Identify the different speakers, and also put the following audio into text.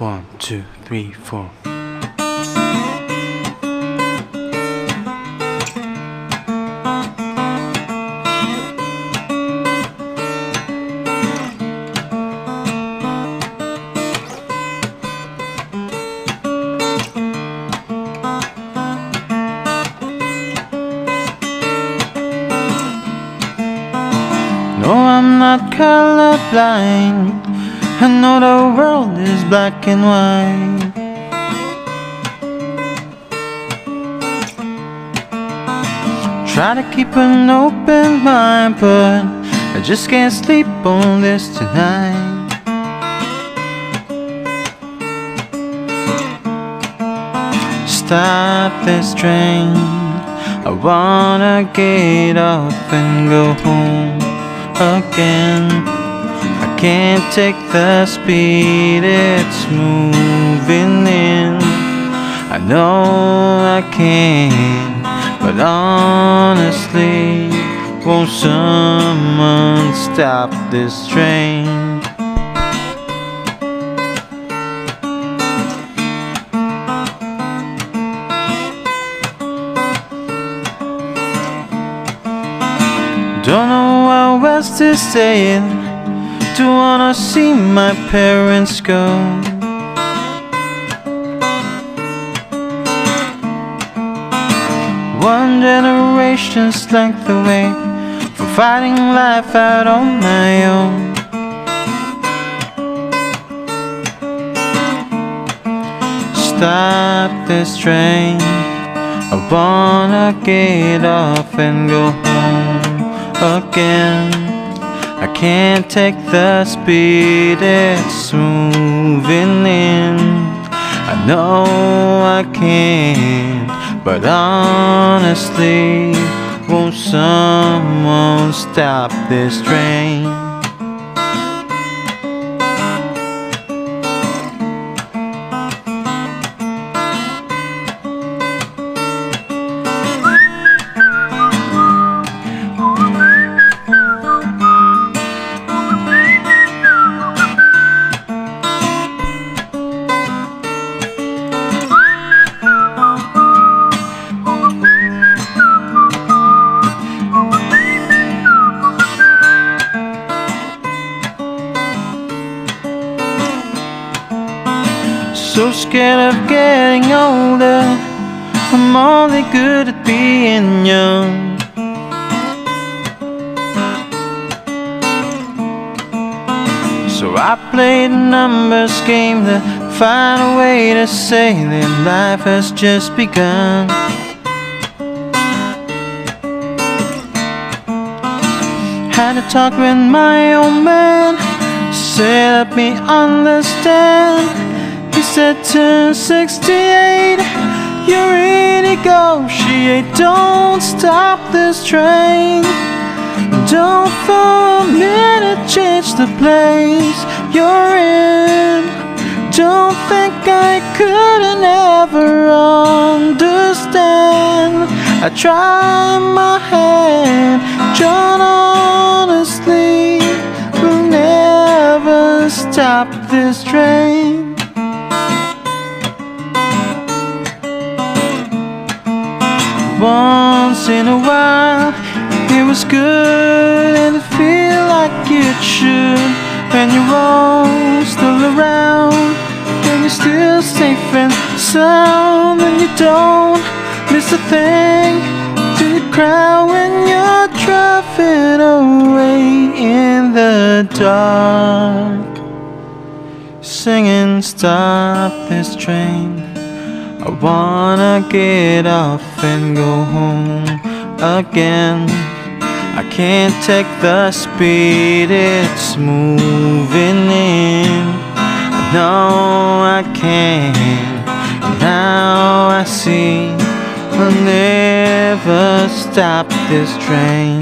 Speaker 1: 1, 2, 3, 4. No, I'm not colorblind. I know the world is black and white. Try to keep an open mind, but I just can't sleep on this tonight. Stop this train, I wanna get off and go home again. I can't take the speed it's moving in. I know I can, but honestly, won't someone stop this train? Don't know how west to say it. Don't wanna see my parents go. One generation's length away from fighting life out on my own. Stop this train, I wanna get off and go home again. I can't take the speed it's moving in. I know I can, but honestly, won't someone stop this train? So scared of getting older, I'm only good at being young. So I play the numbers game to find a way to say that life has just begun. Had a talk with my old man, said help me understand. He said to 68, you renegotiate, don't stop this train. Don't for a minute change the place you're in. Don't think I couldn't ever understand. I try my hand, John, honestly, will never stop this train. Once in a while, it was good and it feel like it should. When you're all still around, when you're still safe and sound, and you don't miss a thing till you cry when you're driving away in the dark, singing stop this train. I wanna get off and go home again. I can't take the speed it's moving in. I know I can, now I see I'll never stop this train.